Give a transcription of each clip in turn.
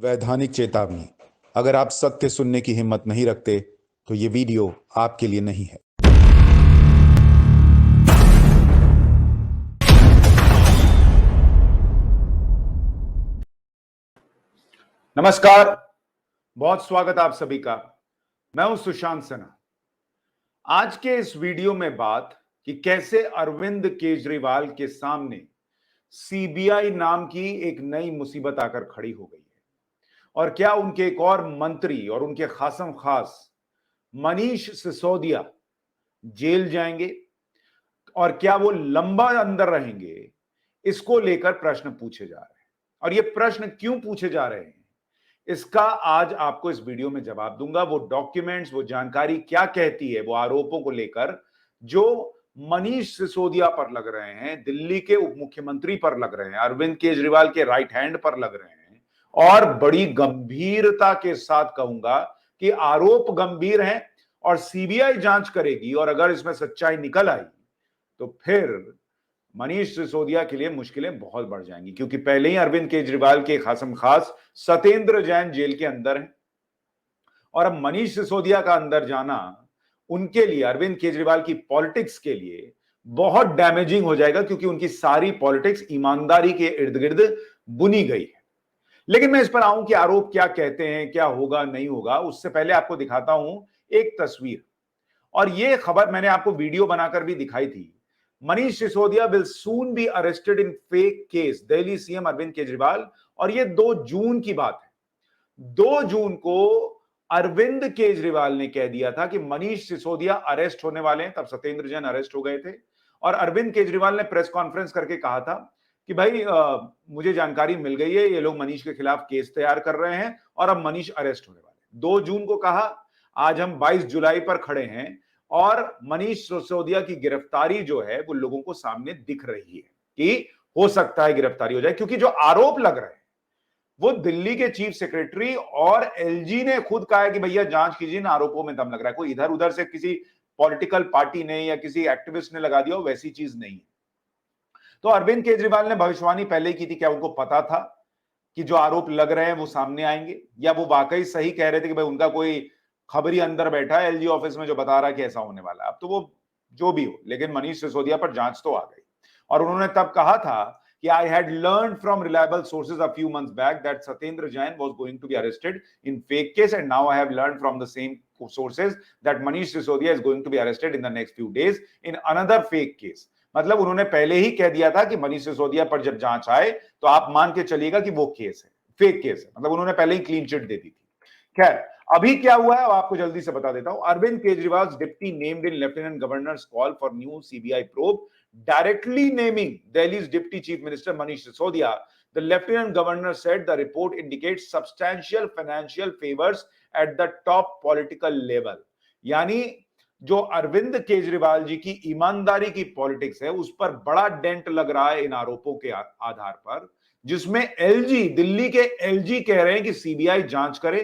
वैधानिक चेतावनी। अगर आप सत्य सुनने की हिम्मत नहीं रखते तो ये वीडियो आपके लिए नहीं है। नमस्कार, बहुत स्वागत आप सभी का। मैं हूं सुशांत सिन्हा। आज के इस वीडियो में बात कि कैसे अरविंद केजरीवाल के सामने सीबीआई नाम की एक नई मुसीबत आकर खड़ी हो गई है और क्या उनके एक और मंत्री और उनके खासम खास मनीष सिसोदिया जेल जाएंगे और क्या वो लंबा अंदर रहेंगे, इसको लेकर प्रश्न पूछे जा रहे हैं। और ये प्रश्न क्यों पूछे जा रहे हैं, इसका आज आपको इस वीडियो में जवाब दूंगा। वो डॉक्यूमेंट्स, वो जानकारी क्या कहती है, वो आरोपों को लेकर जो मनीष सिसोदिया पर लग रहे हैं, दिल्ली के उप मुख्यमंत्री पर लग रहे हैं, अरविंद केजरीवाल के राइट हैंड पर लग रहे हैं, और बड़ी गंभीरता के साथ कहूंगा कि आरोप गंभीर हैं और सीबीआई जांच करेगी। और अगर इसमें सच्चाई निकल आई तो फिर मनीष सिसोदिया के लिए मुश्किलें बहुत बढ़ जाएंगी, क्योंकि पहले ही अरविंद केजरीवाल के खासम खास सत्येंद्र जैन जेल के अंदर हैं और अब मनीष सिसोदिया का अंदर जाना उनके लिए, अरविंद केजरीवाल की पॉलिटिक्स के लिए बहुत डैमेजिंग हो जाएगा, क्योंकि उनकी सारी पॉलिटिक्स ईमानदारी के इर्द गिर्द बुनी गई है। लेकिन मैं इस पर आऊं कि आरोप क्या कहते हैं, क्या होगा नहीं होगा, उससे पहले आपको दिखाता हूं एक तस्वीर। और ये खबर मैंने आपको वीडियो बनाकर भी दिखाई थी। Manish Sisodia will soon be arrested in fake case, Delhi CM Arvind Kejriwal. और ये 2 जून की बात है। 2 जून को अरविंद केजरीवाल ने कह दिया था कि मनीष सिसोदिया अरेस्ट होने वाले हैं, तब सत्येंद्र जैन अरेस्ट हो गए थे। और अरविंद केजरीवाल ने प्रेस कॉन्फ्रेंस करके कहा था कि भाई मुझे जानकारी मिल गई है, ये लोग मनीष के खिलाफ केस तैयार कर रहे हैं और अब मनीष अरेस्ट होने वाले हैं। 2 जून को कहा। आज हम 22 जुलाई पर खड़े हैं और मनीष सिसोदिया की गिरफ्तारी जो है वो लोगों को सामने दिख रही है कि हो सकता है गिरफ्तारी हो जाए, क्योंकि जो आरोप लग रहे हैं वो दिल्ली के चीफ सेक्रेटरी और एलजी ने खुद कहा है कि भैया जांच कीजिए, इन आरोपों में दम लग रहा है। कोई इधर उधर से किसी पॉलिटिकल पार्टी ने या किसी एक्टिविस्ट ने लगा दिया हो, वैसी चीज नहीं है। तो अरविंद केजरीवाल ने भविष्यवाणी पहले ही की थी। क्या उनको पता था कि जो आरोप लग रहे हैं वो सामने आएंगे, या वो वाकई सही कह रहे थे कि भाई उनका कोई खबरी अंदर बैठा है एलजी ऑफिस में जो बता रहा है कि ऐसा होने वाला है? अब तो वो जो भी हो, लेकिन मनीष सिसोदिया पर जांच तो आ गई। और उन्होंने तब कहा था कि I had learned from reliable sources a few months back that Satyendra Jain was going to be arrested in fake case, and now I have learned from the same sources that Manish Sisodia is going to be arrested in the next few days in another fake case. मतलब उन्होंने पहले ही कह दिया था कि मनीष सिसोदिया पर जब जांच आए तो आप मान के चलिएगा कि वो केस है, फेक केस है। मतलब उन्होंने पहले ही क्लीन चिट दे दी थी। खैर, अभी क्या हुआ है आपको जल्दी से बता देता हूं। Arvind Kejriwal deputy named in lieutenant governor's call for new CBI probe, directly naming Delhi's Deputy Chief Minister Manish Sisodia. The Lieutenant Governor said the report indicates substantial financial favors at the top political level. यानी जो अरविंद केजरीवाल जी की ईमानदारी की politics है उस पर बड़ा dent लग रहा है इन आरोपों के आधार पर, जिसमें एलजी, दिल्ली के एलजी कह रहे हैं कि सीबीआई जांच करे,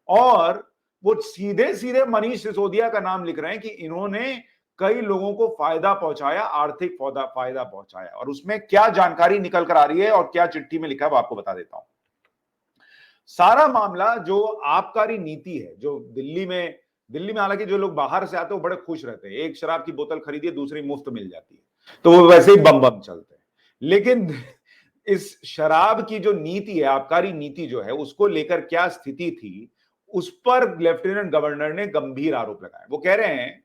और वो सीधे सीधे मनीष सिसोदिया का नाम लिख रहे हैं कि इन्होंने कई लोगों को फायदा पहुंचाया, आर्थिक फायदा पहुंचाया। और उसमें क्या जानकारी निकल कर आ रही है और क्या चिट्ठी में लिखा है वो आपको बता देता हूं। सारा मामला जो आबकारी नीति है, जो दिल्ली में हालांकि जो लोग बाहर से आते हैं वो बड़े खुश रहते हैं, एक शराब की बोतल खरीदिए दूसरी मुफ्त मिल जाती है, तो वो वैसे ही बम बम चलते हैं। लेकिन इस शराब की जो नीति है, आबकारी नीति जो है, उसको लेकर क्या स्थिति थी, उस पर लेफ्टिनेंट गवर्नर ने गंभीर आरोप लगाए। वो कह रहे हैं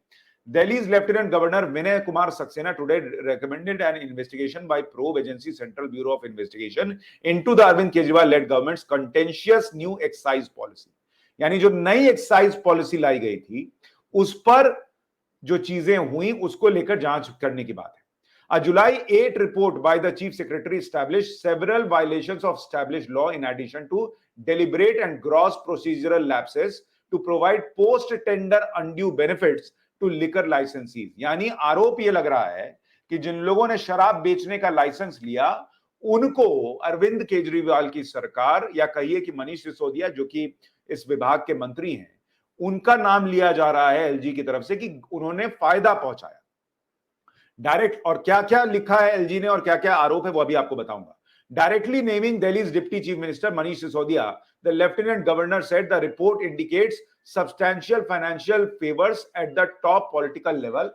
Delhi's Lieutenant Governor Vinay Kumar Saxena today recommended an investigation by probe agency Central Bureau of Investigation into the Arvind Kejriwal-led government's contentious new excise policy. यानी जो नई एक्साइज पॉलिसी लाई गई थी उस पर जो चीजें हुई उसको लेकर जांच करने की बात है। A July 8 report by the Chief Secretary established several violations of established law in addition to deliberate and gross procedural lapses to provide post-tender undue benefits to liquor licensees. यानी आरोप यह लग रहा है कि जिन लोगों ने शराब बेचने का लाइसेंस लिया उनको अरविंद केजरीवाल की सरकार, या कहिए कि मनीष सिसोदिया जो कि इस विभाग के मंत्री हैं, उनका नाम लिया जा रहा है एलजी की तरफ से कि उन्होंने फायदा पहुंचाया डायरेक्ट। और क्या क्या लिखा है एलजी ने और क्या क्या आरोप है वो अभी आपको बताऊंगा। Directly naming Delhi's Deputy Chief Minister Manish Sisodia, the Lieutenant Governor said the report indicates substantial financial favors at the top political level.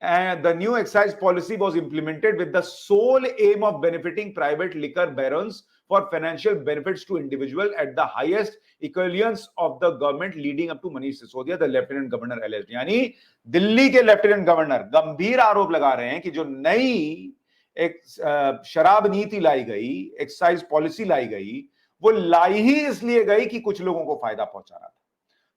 And the new excise policy was implemented with the sole aim of benefiting private liquor barons for financial benefits to individuals at the highest echelons of the government, leading up to Manish Sisodia, the Lieutenant Governor alleged. यानी दिल्ली के lieutenant governor गंभीर आरोप लगा रहे हैं कि जो नई एक शराब नीति लाई गई, एक्साइज पॉलिसी लाई गई, वो लाई ही इसलिए गई कि कुछ लोगों को फायदा पहुंचा रहा था।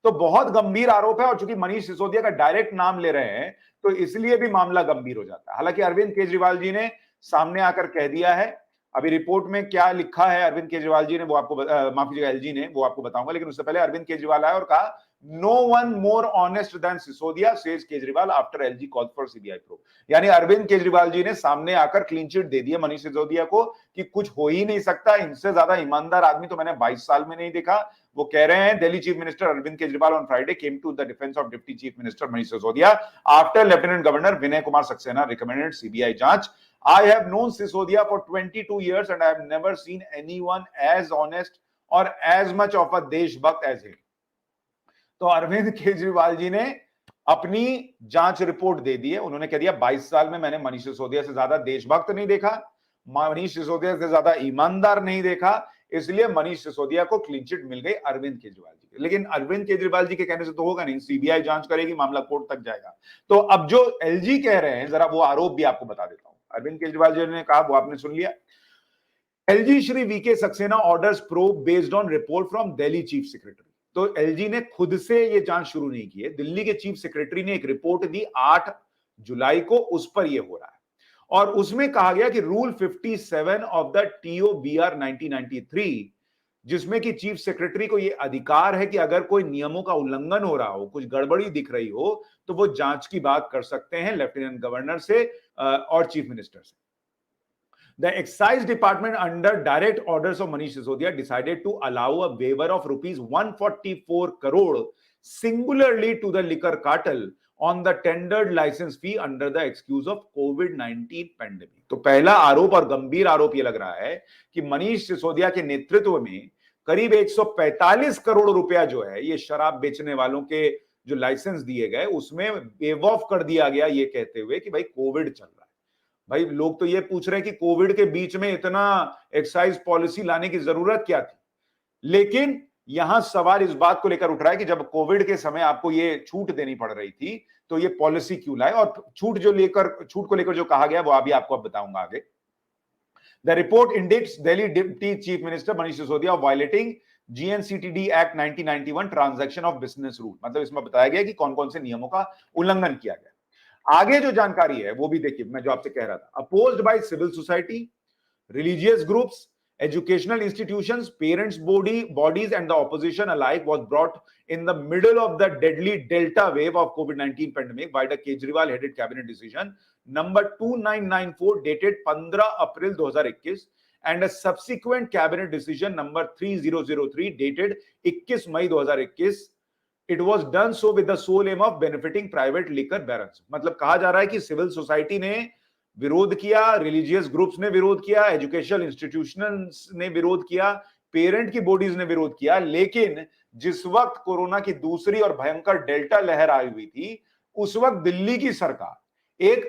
तो बहुत गंभीर आरोप है, और चूंकि मनीष सिसोदिया का डायरेक्ट नाम ले रहे हैं तो इसलिए भी मामला गंभीर हो जाता है। हालांकि अरविंद केजरीवाल जी ने सामने आकर कह दिया है, अभी रिपोर्ट में क्या लिखा है अरविंद केजरीवाल जी ने वो आपको माफ कीजिएगा एलजी ने, वो आपको बताऊंगा, लेकिन उससे पहले अरविंद केजरीवाल आए और कहा no one more honest than Sisodia says Kejriwal after LG call for CBI probe. यानी अरविंद केजरीवाल जी ने सामने आकर क्लीन चिट दे दिया मनीष सिसोदिया को कि कुछ हो ही नहीं सकता, इनसे ज्यादा ईमानदार आदमी तो मैंने 22 साल में नहीं देखा। वो कह रहे हैं Delhi chief minister Arvind Kejriwal on Friday came to the defence of deputy chief minister Manish Sisodia after lieutenant governor Vinay Kumar Saxena recommended CBI जांच। I have known Sisodia for 22 years and I have never seen anyone as honest or as much of a देशभक्त as him। तो अरविंद केजरीवाल जी ने अपनी जांच report दे दी है। उन्होंने कह दिया 22 साल में मैंने मनीष सिसोदिया से ज्यादा देशभक्त नहीं देखा, मनीष सिसोदिया से ज्यादा ईमानदार नहीं देखा, इसलिए मनीष सिसोदिया को क्लीन चिट मिल गई अरविंद केजरीवाल जी के। लेकिन अरविंद केजरीवाल जी के कहने से तो होगा नहीं, सीबीआई जांच करेगी, मामला कोर्ट तक जाएगा। तो अब जो एलजी कह रहे हैं, जरा वो आरोप भी आपको बता देता हूं। अरविंद केजरीवाल जी ने कहा, वो आपने सुन लिया, LG Shri VK Saxena orders probe based on report from Delhi chief secretary. तो एलजी ने खुद से ये जांच शुरू नहीं की है, दिल्ली के चीफ सेक्रेटरी ने एक रिपोर्ट दी 8 जुलाई को, उस पर यह हो रहा है। और उसमें कहा गया कि रूल 57 ऑफ द टीओबीआर 1993, जिसमें कि चीफ सेक्रेटरी को यह अधिकार है कि अगर कोई नियमों का उल्लंघन हो रहा हो, कुछ गड़बड़ी दिख रही हो, तो वो जांच की बात कर सकते हैं लेफ्टिनेंट गवर्नर से और चीफ मिनिस्टर से। The excise department under direct orders of Manish Sisodia decided to allow a waiver of rupees 144 crore singularly to the liquor cartel on the tendered license fee under the excuse of COVID-19 pandemic। तो पहला आरोप और गंभीर आरोप यह लग रहा है कि मनीष सिसोदिया के नेतृत्व में करीब 145 करोड़ रुपया जो है ये शराब बेचने वालों के जो लाइसेंस दिए गए उसमें वेव ऑफ कर दिया गया, ये कहते हुए कि भाई कोविड चल रहा है। भाई लोग तो ये पूछ रहे हैं कि कोविड के बीच में इतना एक्साइज पॉलिसी लाने की जरूरत क्या थी। लेकिन यहां सवाल इस बात को लेकर उठ रहा है कि जब कोविड के समय आपको ये छूट देनी पड़ रही थी तो ये पॉलिसी क्यों लाए, और छूट को लेकर जो कहा गया वो अभी आपको अब बताऊंगा आगे। The report indicts Delhi deputy chief minister Manish Sisodia violating GNCTD act 1991 transaction of business rule. मतलब इसमें बताया गया कि कौन कौन से नियमों का उल्लंघन किया गया। आगे जो जानकारी है वो भी देखिए, मैं जो आपसे कह रहा था, opposed by civil society, religious groups, educational institutions, parents bodies and the opposition alike was brought in the middle of the deadly delta wave of COVID-19 pandemic by the Kejriwal headed cabinet decision number 2994 dated 15 April 2021 and a subsequent cabinet decision number 3003 dated 21 May 2021। It was done so with the sole aim of benefiting private liquor barons। मतलब कहा जा रहा है कि civil society ने विरोध किया, religious groups ने विरोध किया, एजुकेशनल इंस्टीट्यूशंस ने विरोध किया, पेरेंट की बॉडीज ने विरोध किया। लेकिन जिस वक्त कोरोना की दूसरी और भयंकर डेल्टा लहर आई हुई थी, उस वक्त दिल्ली की सरकार एक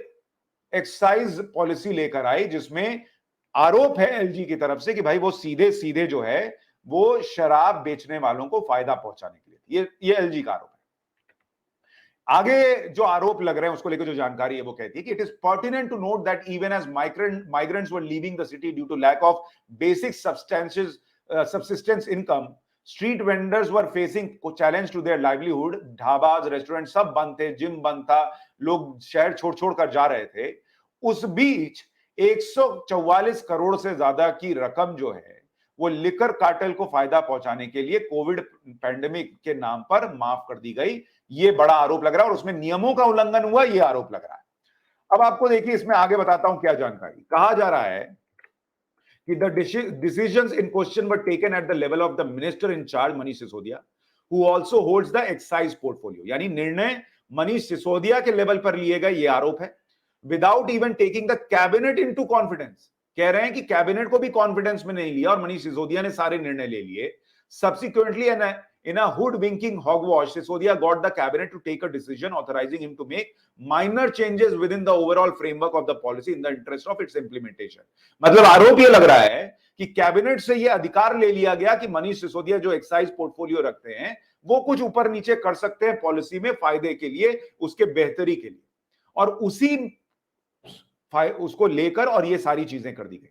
एक्साइज पॉलिसी लेकर आई जिसमें आरोप है एलजी की तरफ से कि भाई वो सीधे सीधे जो है वो शराब बेचने वालों को फायदा पहुंचाने के लिए, ये एलजी का आरोप है। आगे जो आरोप लग रहे हैं उसको लेकर जो जानकारी है वो कहती है कि it is pertinent to note that even as migrants were leaving the city due to lack of basic subsistence income, street vendors were facing challenge to their livelihood. Dhabas, restaurant सब बंद थे, जिम बंद था, लोग शहर छोड़ कर जा रहे थे। उस बीच 144 करोड़ से ज्यादा की रकम जो है वो लिकर कार्टेल को फायदा पहुंचाने के लिए कोविड पैंडेमिक के नाम पर माफ कर दी गई। ये बड़ा आरोप लग रहा है और उसमें नियमों का उल्लंघन हुआ, ये आरोप लग रहा है। अब आपको देखिए इसमें आगे बताता हूं क्या जानकारी। कहा जा रहा है कि the decisions in question were taken at the level of the minister in charge Manish Sisodia who also holds the excise portfolio. यानी निर्णय मनीष सिसोदिया के लेवल पर लिए गए, ये आरोप है, without even taking the cabinet into confidence. कह रहे हैं कि कैबिनेट को भी कॉन्फिडेंस में नहीं लिया और मनीष सिसोदिया ने सारे निर्णय ले लिए. Subsequently, in a hoodwinking hogwash, Sisodia got the cabinet to take a decision authorizing him to make minor changes within the overall framework of the policy in the interest of its implementation. मतलब आरोप ये लग रहा है कि cabinet से ये अधिकार ले लिया गया कि मनीष सिसोदिया जो एक्साइज पोर्टफोलियो रखते हैं वो कुछ ऊपर नीचे कर सकते हैं पॉलिसी में फायदे के लिए, उसके बेहतरी के लिए, और उसको लेकर और ये सारी चीजें कर दी गई.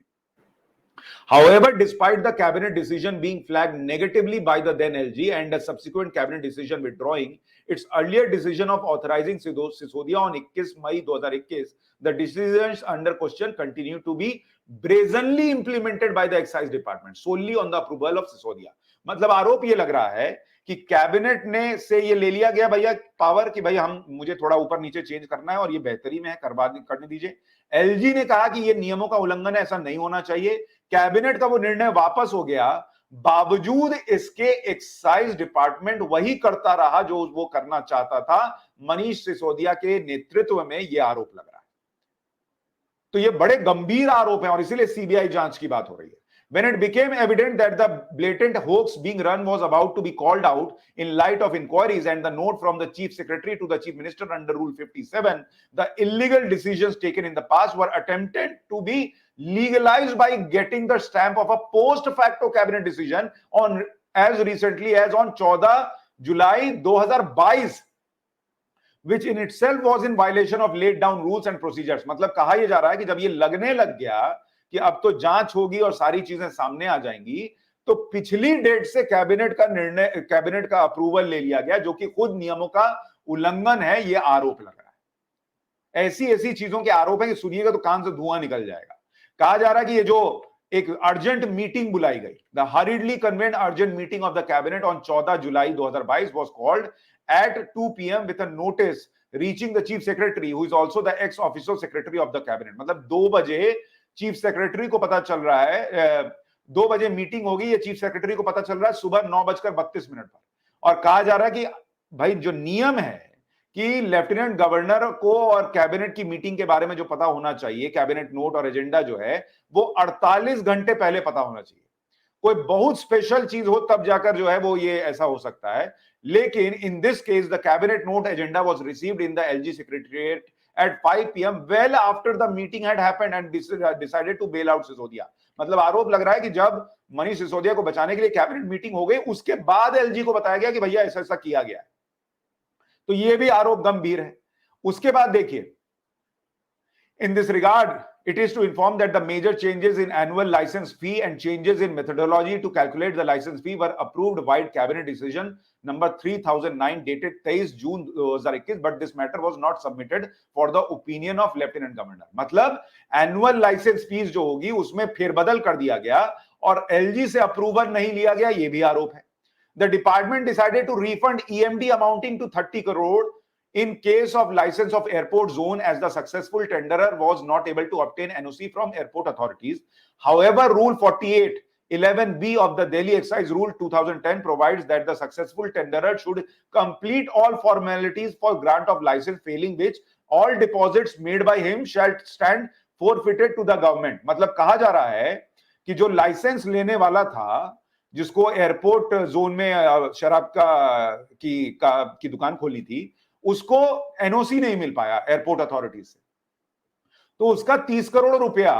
However, despite the cabinet decision being flagged negatively by the then LG and a subsequent cabinet decision withdrawing its earlier decision of authorizing Sisodia on 21 May 2021, the decisions under question continue to be brazenly implemented by the excise department solely on the approval of Sisodia. मतलब आरोप ये लग रहा है कि cabinet ने से ये ले लिया गया भैया पावर कि भाई हम मुझे थोड़ा ऊपर नीचे चेंज करना है और ये बेहतरी में है, करने दीजिए. एलजी ने कहा कि ये नियमों का उल्लंघन है, ऐसा नहीं होना चाहिए. कैबिनेट का वो निर्णय वापस हो गया, बावजूद इसके एक्साइज डिपार्टमेंट वही करता रहा जो वो करना चाहता था. मनीष सिसोदिया के नेतृत्व में ये आरोप लग रहा है. तो ये बड़े गंभीर आरोप हैं और इसीलिए सीबीआई जांच की बात हो रही है. When it became evident that the blatant hoax being run was about to be called out in light of inquiries and the note from the Chief Secretary to the Chief Minister under Rule 57, the illegal decisions taken in the past were attempted to be legalized by getting the stamp of a post facto cabinet decision on as recently as on 14 July 2022, which in itself was in violation of laid down rules and procedures. मतलब कहा यह जा रहा है कि जब ये लगने लग गया कि अब तो जांच होगी और सारी चीजें सामने आ जाएंगी, तो पिछली डेट से कैबिनेट का अप्रूवल ले लिया गया जो कि खुद नियमों का उल्लंघन है. ये आरोप लग रहा है. ऐसी चीजों के आरोप है कि सुनिएगा तो कान से धुआं निकल जाएगा. कहा जा रहा है कि ये जो एक अर्जेंट मीटिंग बुलाई गई, the हरीडली convened urgent meeting of the cabinet on 14 July 2022 was called at 2 p.m. with a notice reaching the chief secretary who is also the ex officio secretary of the cabinet. मतलब 2 बजे chief secretary को पता चल रहा है, 2 बजे meeting होगी, ये चीफ सेक्रेटरी को पता चल रहा है सुबह 9:32 पर. और कहा जा रहा है कि भाई जो नियम है कि लेफ्टिनेंट गवर्नर को और कैबिनेट की मीटिंग के बारे में जो पता होना चाहिए, कैबिनेट नोट और एजेंडा जो है वो 48 घंटे पहले पता होना चाहिए. कोई बहुत स्पेशल चीज हो तब जाकर जो है वो ये ऐसा हो सकता है. लेकिन in this case the cabinet note agenda was received in the LG secretariat at 5 p.m. well after the meeting had happened and decided to bail out Sisodia. मतलब आरोप लग रहा है कि जब मनीष सिसोदिया को बचाने के लिए कैबिनेट मीटिंग हो गई उसके बाद एलजी को बताया गया कि भैया ऐसा ऐसा किया गया है. तो ये भी आरोप गंभीर है. उसके बाद देखिए, in this regard it is to inform that the major changes in annual license fee and changes in methodology to calculate the license fee were approved by cabinet decision number 3009 dated 23 June 2021, but this matter was not submitted for the opinion of lieutenant governor. मतलब annual license fees जो होगी उसमें फेरबदल कर दिया गया और LG से अप्रूवल नहीं लिया गया, ये भी आरोप है. The department decided to refund EMD amounting to 30 crore in case of license of airport zone as the successful tenderer was not able to obtain NOC from airport authorities. However, Rule 48(11)(b) of the Delhi Excise Rule 2010 provides that the successful tenderer should complete all formalities for grant of license, failing which all deposits made by him shall stand forfeited to the government. मतलब कहा जा रहा है कि जो licence लेने वाला था, जिसको एयरपोर्ट जोन में शराब की दुकान खोली थी, उसको एनओसी नहीं मिल पाया एयरपोर्ट अथॉरिटी से, तो उसका 30 करोड़ रुपया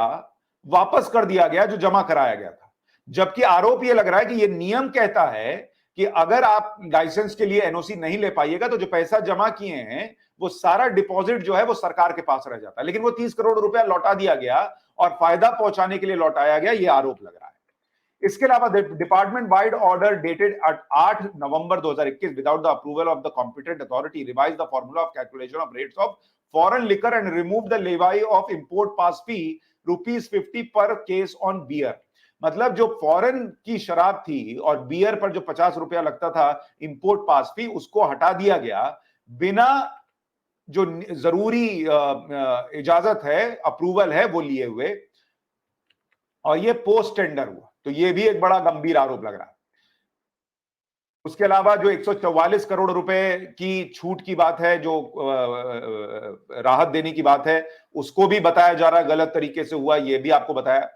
वापस कर दिया गया जो जमा कराया गया था. जबकि आरोप यह लग रहा है कि यह नियम कहता है कि अगर आप लाइसेंस के लिए एनओसी नहीं ले पाइएगा तो जो पैसा जमा किए हैं वो सारा डिपॉजिट जो है वो सरकार के पास रह जाता है. लेकिन वो 30 करोड़ रुपया लौटा दिया गया और फायदा पहुंचाने के लिए लौटाया गया, यह आरोप लग रहा है. इसके अलावा department vide order dated 8 November 2021 without the approval of the competent authority revise the formula of calculation of rates of foreign liquor and remove the levy of import pass fee ₹50 per case on beer. मतलब जो foreign की शराब थी और beer पर जो 50 रुपया लगता था इंपोर्ट पास फी, उसको हटा दिया गया बिना जो जरूरी इजाजत है, अप्रूवल है, वो लिए हुए, और ये पोस्ट टेंडर हुआ. तो ये भी एक बड़ा गंभीर आरोप लग रहा है. उसके अलावा जो 144 करोड़ रुपए की छूट की बात है, जो राहत देने की बात है, उसको भी बताया जा रहा है गलत तरीके से हुआ, ये भी आपको बताया.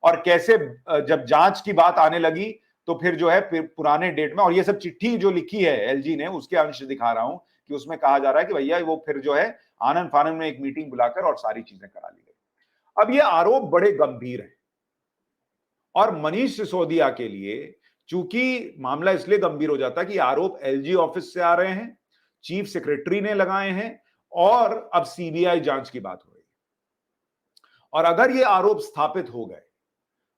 और कैसे जब जांच की बात आने लगी तो फिर जो है पुराने डेट में, और ये सब चिट्ठी जो लिखी है एलजी ने उसके अंश दिखा रहा हूं कि उसमें कहा जा रहा है कि भैया वो फिर जो है आनंद फानंद में एक मीटिंग बुलाकर और सारी चीजें करा ली गई। अब ये आरोप बड़े गंभीर हैं और मनीष सिसोदिया के लिए चूंकि मामला इसलिए गंभीर हो जाता है कि आरोप एलजी ऑफिस से आ रहे हैं, चीफ सेक्रेटरी ने लगाए हैं और अब सीबीआई जांच की बात हो रही है। और अगर ये आरोप स्थापित हो गए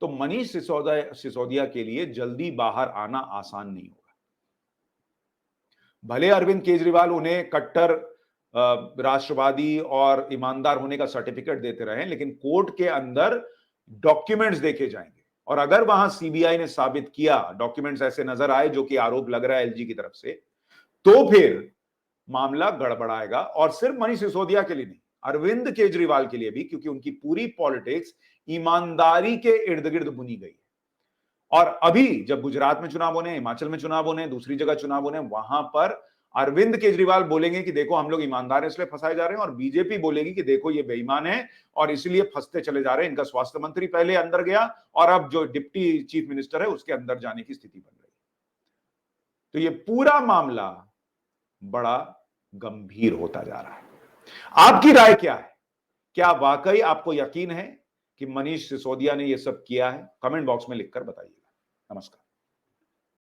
तो मनीष सिसोदिया के लिए जल्दी बाहर आना आसान नहीं होगा। भले अरविंद केजरीवाल उन्हें कट्टर राष्ट्रवादी और ईमानदार होने का सर्टिफिकेट देते रहे, लेकिन कोर्ट के अंदर डॉक्यूमेंट्स देखे जाएंगे और अगर वहां सीबीआई ने साबित किया, डॉक्यूमेंट्स ऐसे नजर आए जो कि आरोप लग रहा है एलजी की तरफ से, तो फिर मामला गड़बड़ाएगा। और सिर्फ मनीष सिसोदिया के लिए नहीं, अरविंद केजरीवाल के लिए भी, क्योंकि उनकी पूरी पॉलिटिक्स ईमानदारी के इर्द गिर्द बुनी गई है। और अभी जब गुजरात में चुनाव होने, हिमाचल में चुनाव होने, दूसरी जगह चुनाव होने, वहां पर अरविंद केजरीवाल बोलेंगे कि देखो हम लोग ईमानदार हैं इसलिए फंसाए जा रहे हैं, और बीजेपी बोलेगी कि देखो ये बेईमान है और इसलिए फंसते चले जा रहे हैं। इनका स्वास्थ्य मंत्री पहले अंदर गया और अब जो डिप्टी चीफ मिनिस्टर है उसके अंदर जाने की स्थिति बन रही। तो ये पूरा मामला बड़ा गंभीर होता जा रहा है। आपकी राय क्या है? क्या वाकई आपको यकीन है कि मनीष सिसोदिया ने यह सब किया है? कमेंट बॉक्स में लिखकर बताइएगा। नमस्कार।